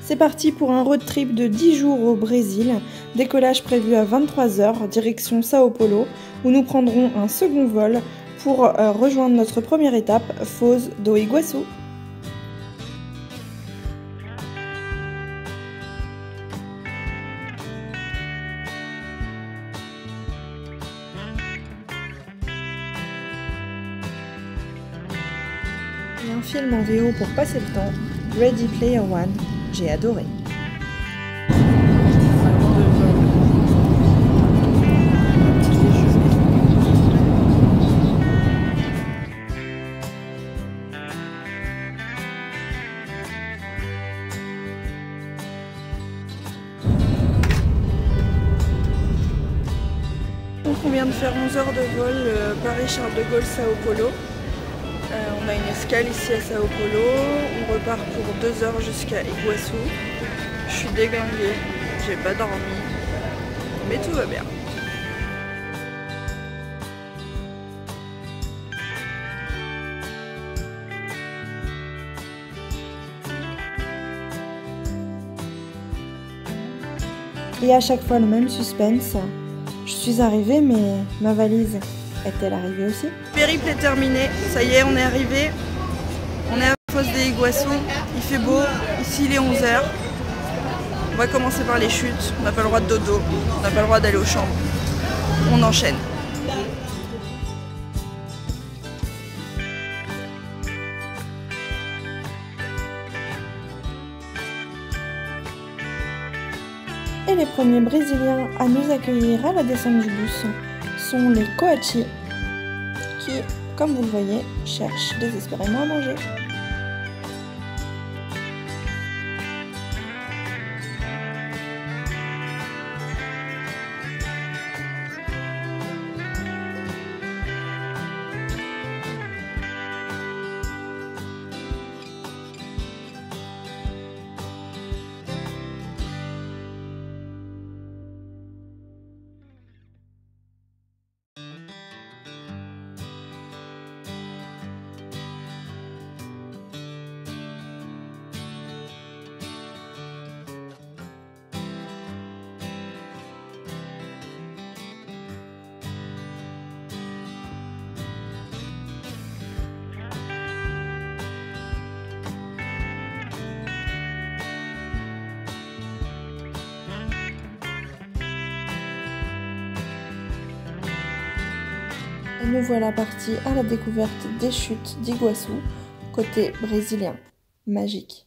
C'est parti pour un road trip de 10 jours au Brésil, décollage prévu à 23 h, direction Sao Paulo, où nous prendrons un second vol pour rejoindre notre première étape, Foz do Iguaçu. Et un film en VO pour passer le temps, Ready Player One, j'ai adoré. Donc on vient de faire 11 heures de vol Paris-Charles de Gaulle-Sao Paulo. On a une escale ici à Sao Paulo, on repart pour 2 heures jusqu'à Iguaçu. Je suis déglinguée, j'ai pas dormi, mais tout va bien. Et à chaque fois le même suspense. Je suis arrivée, mais ma valise est-elle arrivée aussi? Le périple est terminé, ça y est, on est arrivé. On est à Foz do Iguaçu, il fait beau, ici il est 11 h. On va commencer par les chutes, on n'a pas le droit de dodo, on n'a pas le droit d'aller aux chambres. On enchaîne. Et les premiers Brésiliens à nous accueillir à la descente du bus sont les Coachi, qui, comme vous le voyez, cherchent désespérément à manger. Et nous voilà partis à la découverte des chutes d'Iguaçu, côté brésilien. Magique.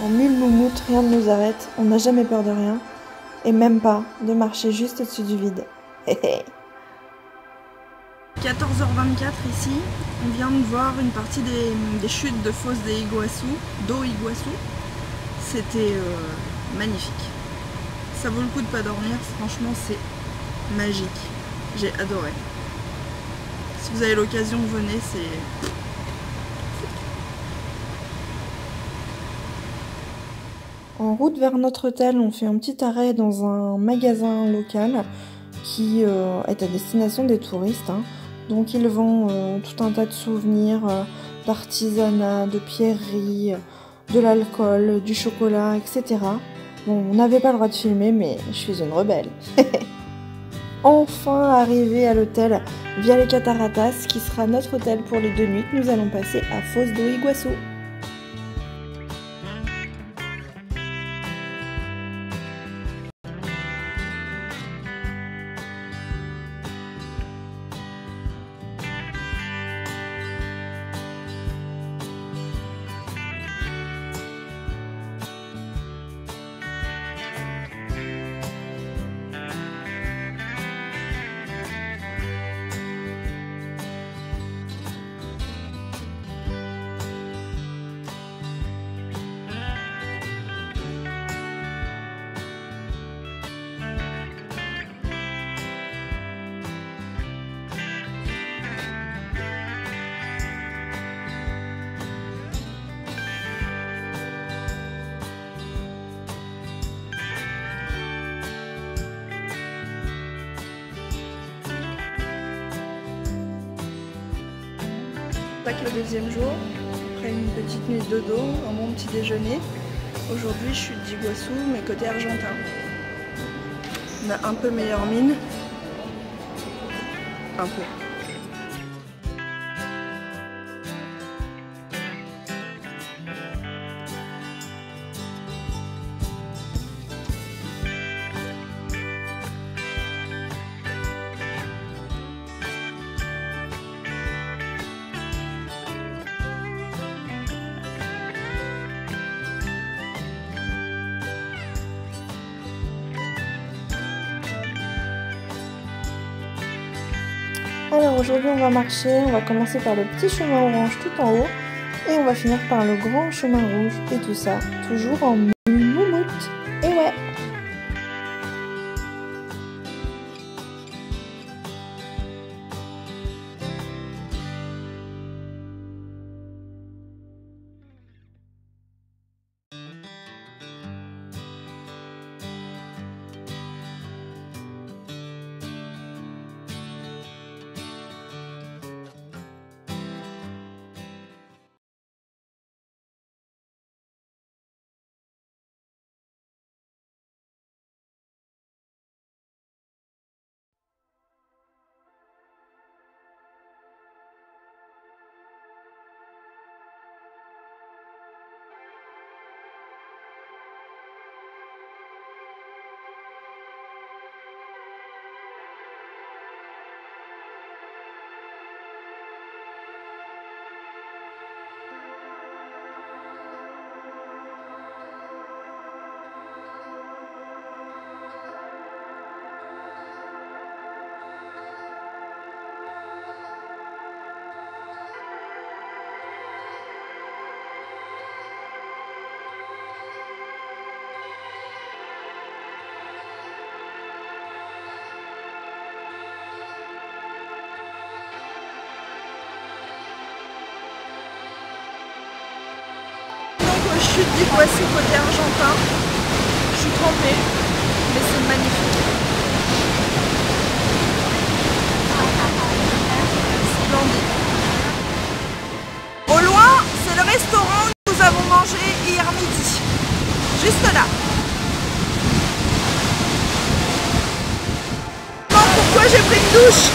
En mule moumoute, rien ne nous arrête, on n'a jamais peur de rien, et même pas de marcher juste au-dessus du vide. 14h24 ici, on vient de voir une partie des chutes de fosse des Iguaçu, d'eau Iguaçu. C'était magnifique. Ça vaut le coup de pas dormir, franchement c'est magique. J'ai adoré. Si vous avez l'occasion, venez, c'est... En route vers notre hôtel, on fait un petit arrêt dans un magasin local qui est à destination des touristes. Donc ils vendent tout un tas de souvenirs, d'artisanat, de pierreries, de l'alcool, du chocolat, etc. Bon, on n'avait pas le droit de filmer, mais je suis une rebelle. Enfin arrivé à l'hôtel via les Cataratas, qui sera notre hôtel pour les 2 nuits que nous allons passer à Foz do Iguaçu. Le deuxième jour, après une petite nuit de dodo, un bon petit déjeuner. Aujourd'hui, je suis d'Iguaçu, mais côté argentin. On a un peu meilleure mine. Un peu. Alors aujourd'hui on va marcher, on va commencer par le petit chemin orange tout en haut et on va finir par le grand chemin rouge et tout ça, toujours en moumoute. Et ouais! Chute d'Iguaçu côté argentin. Je suis trempée, mais c'est magnifique. Splendide. Au loin, c'est le restaurant où nous avons mangé hier midi. Juste là. Pourquoi j'ai pris une douche?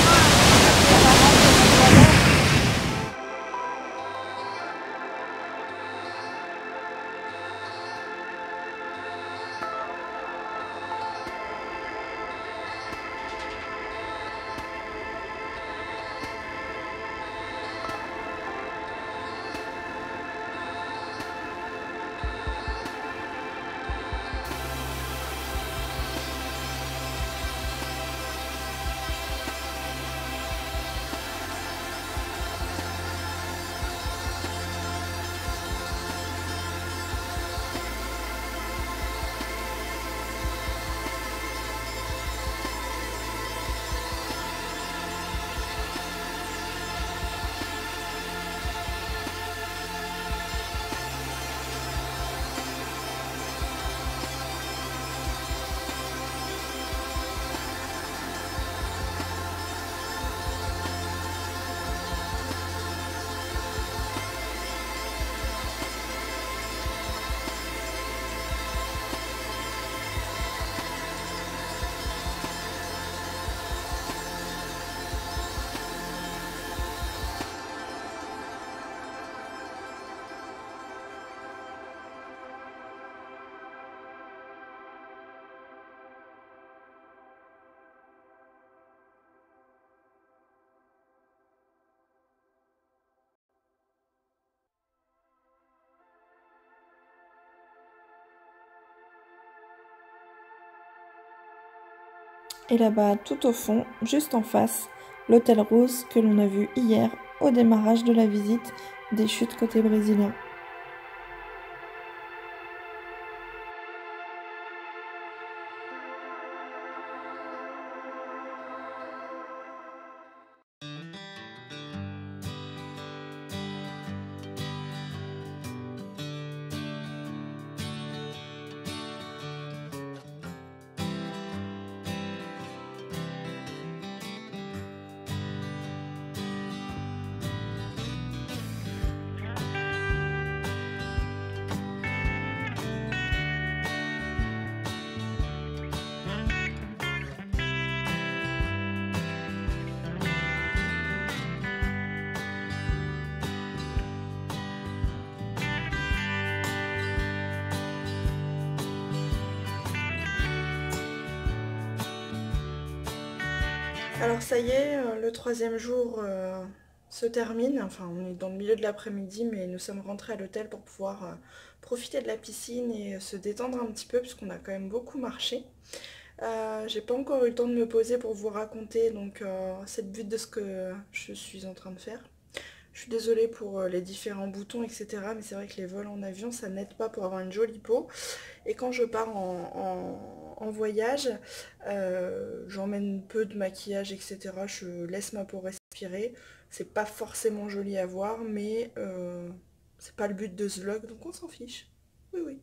Et là-bas, tout au fond, juste en face, l'hôtel Rose que l'on a vu hier au démarrage de la visite des chutes côté brésilien. Alors ça y est, le troisième jour se termine, enfin on est dans le milieu de l'après-midi mais nous sommes rentrés à l'hôtel pour pouvoir profiter de la piscine et se détendre un petit peu puisqu'on a quand même beaucoup marché. J'ai pas encore eu le temps de me poser pour vous raconter donc cette but de ce que je suis en train de faire. Je suis désolée pour les différents boutons etc, mais c'est vrai que les vols en avion ça n'aide pas pour avoir une jolie peau. Et quand je pars en voyage, j'emmène peu de maquillage etc, je laisse ma peau respirer. C'est pas forcément joli à voir mais c'est pas le but de ce vlog donc on s'en fiche. Oui oui.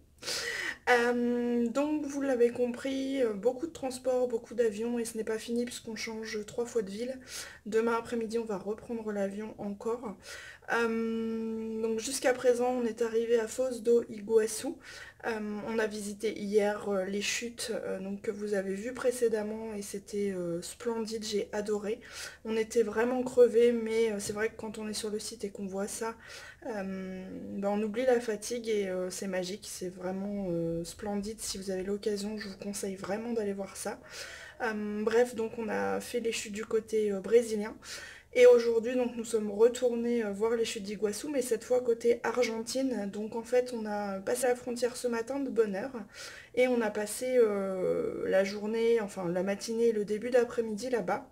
Donc vous l'avez compris, beaucoup de transports, beaucoup d'avions et ce n'est pas fini puisqu'on change 3 fois de ville. Demain après-midi on va reprendre l'avion encore. Donc jusqu'à présent on est arrivé à Foz do Iguaçu. On a visité hier les chutes donc, que vous avez vues précédemment et c'était splendide, j'ai adoré. On était vraiment crevés mais c'est vrai que quand on est sur le site et qu'on voit ça, on oublie la fatigue et c'est magique, c'est vraiment splendide. Si vous avez l'occasion je vous conseille vraiment d'aller voir ça. Bref, donc on a fait les chutes du côté brésilien. Et aujourd'hui, donc nous sommes retournés voir les chutes d'Iguaçu, mais cette fois côté Argentine. Donc en fait, on a passé la frontière ce matin de bonne heure et on a passé la journée, enfin la matinée et le début d'après-midi là-bas.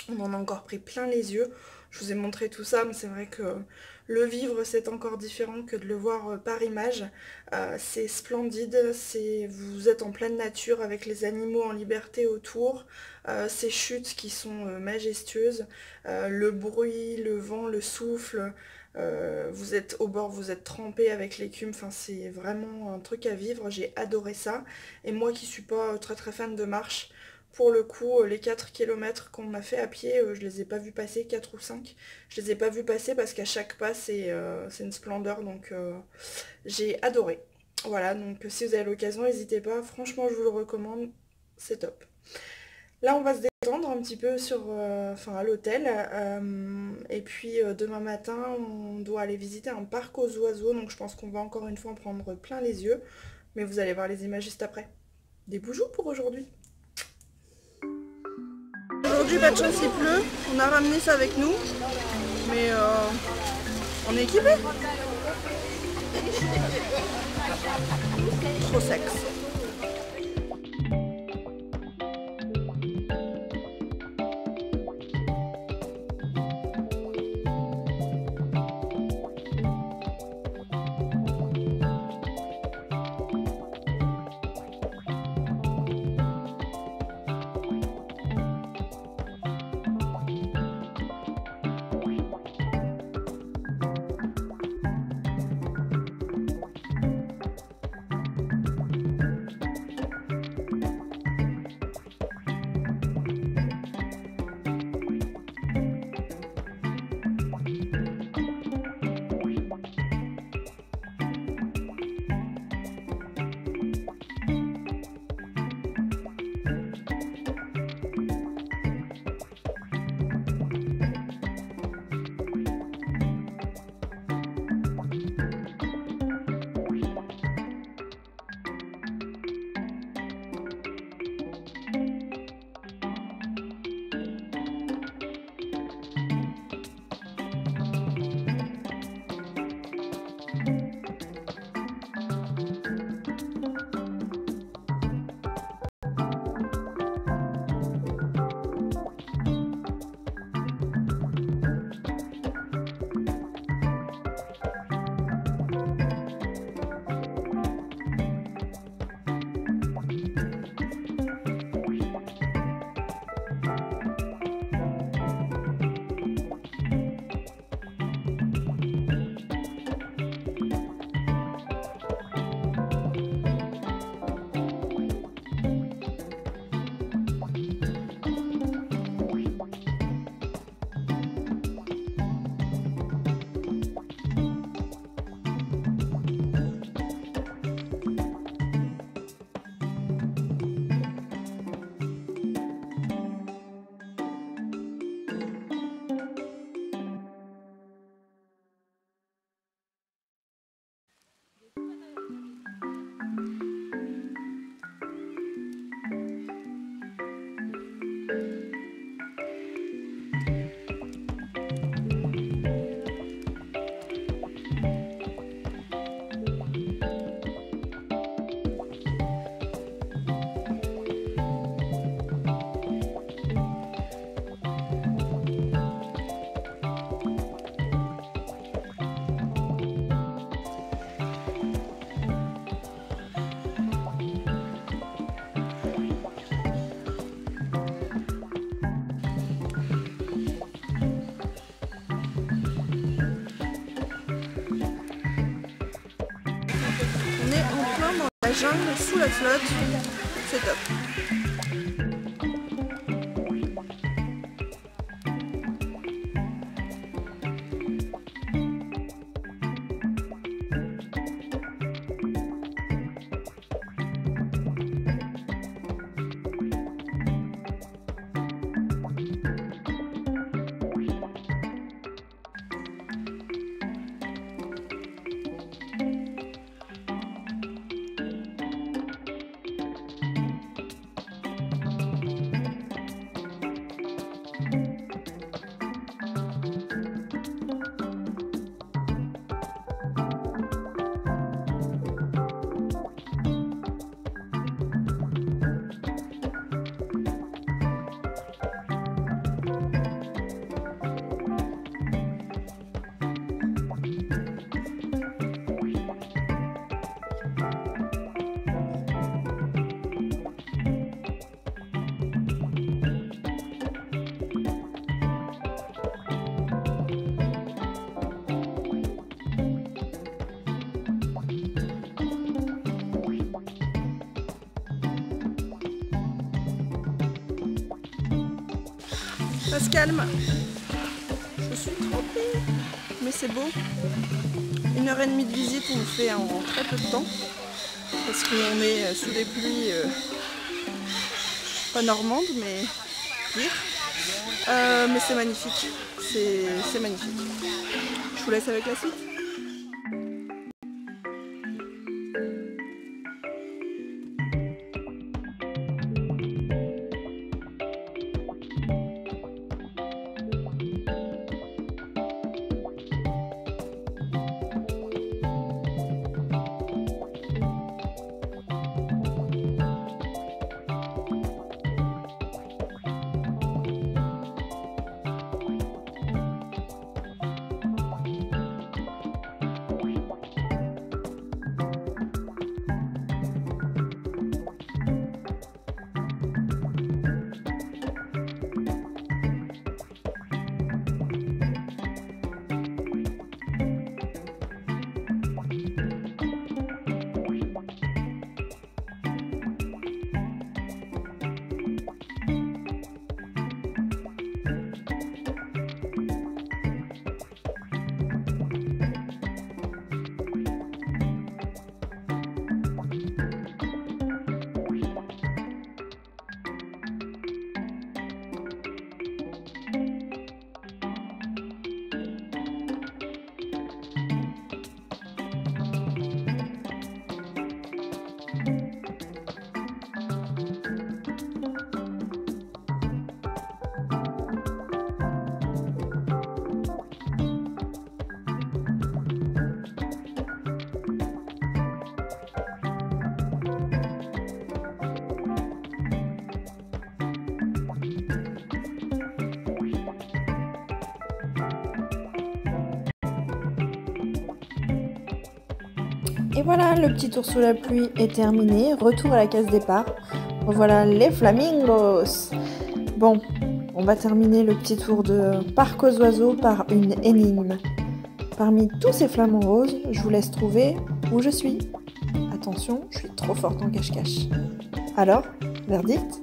On en a encore pris plein les yeux. Je vous ai montré tout ça, mais c'est vrai que le vivre c'est encore différent que de le voir par image. C'est splendide, vous êtes en pleine nature avec les animaux en liberté autour. Ces chutes qui sont majestueuses, le bruit, le vent, le souffle. Vous êtes au bord, vous êtes trempé avec l'écume, enfin c'est vraiment un truc à vivre, j'ai adoré ça. Et moi qui suis pas très très fan de marche, pour le coup, les 4 km qu'on a fait à pied, je les ai pas vus passer, 4 ou 5. Je les ai pas vus passer parce qu'à chaque pas, c'est une splendeur, donc j'ai adoré. Voilà, donc si vous avez l'occasion, n'hésitez pas, franchement, je vous le recommande, c'est top. Là, on va se détendre un petit peu à l'hôtel, et puis demain matin, on doit aller visiter un parc aux oiseaux, donc je pense qu'on va encore une fois en prendre plein les yeux, mais vous allez voir les images juste après. Des bijoux pour aujourd'hui. Aujourd'hui, pas de chance, il pleut. On a ramené ça avec nous. Mais on est équipés. Trop sexe. On est en plein dans la jungle, sous la flotte. C'est top. Ça se calme. Je suis trempée. Mais c'est beau. 1h30 de visite, on le fait en très peu de temps. Parce qu'on est sous des pluies pas normandes, mais pire. Mais c'est magnifique. C'est magnifique. Je vous laisse avec la suite. Et voilà, le petit tour sous la pluie est terminé. Retour à la case départ. Voilà les flamingos. Bon, on va terminer le petit tour de parc aux oiseaux par une énigme. Parmi tous ces flamants roses, je vous laisse trouver où je suis. Attention, je suis trop forte en cache-cache. Alors, verdict?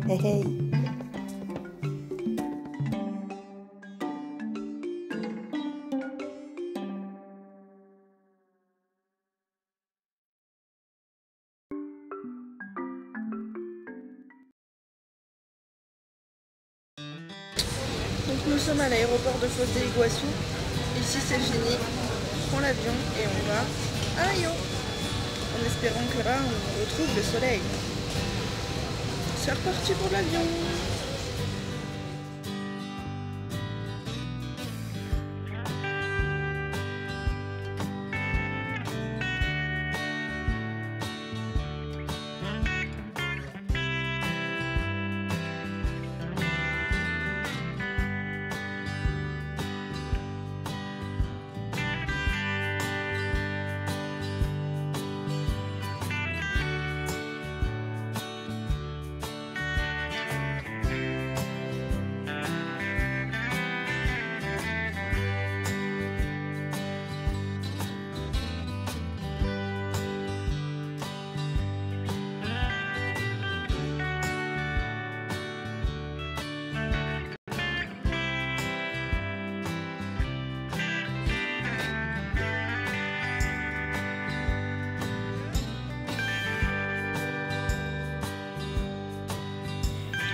Hey hey! Donc nous sommes à l'aéroport de Foz de Iguaçu. Ici c'est fini. On prend l'avion et on va à Rio. En espérant que là on retrouve le soleil. C'est reparti pour l'avion.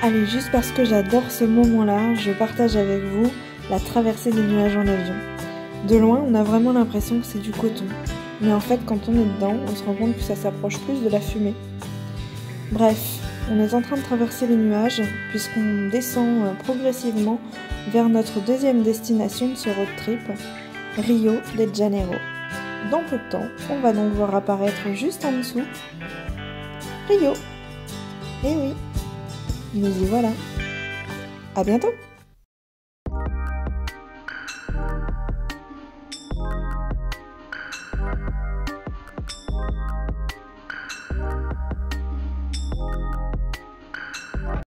Allez, juste parce que j'adore ce moment-là, je partage avec vous la traversée des nuages en avion. De loin, on a vraiment l'impression que c'est du coton. Mais en fait, quand on est dedans, on se rend compte que ça s'approche plus de la fumée. Bref, on est en train de traverser les nuages, puisqu'on descend progressivement vers notre deuxième destination de ce road trip, Rio de Janeiro. Dans peu de temps, on va donc voir apparaître juste en dessous Rio. Eh oui, nous y voilà. À bientôt!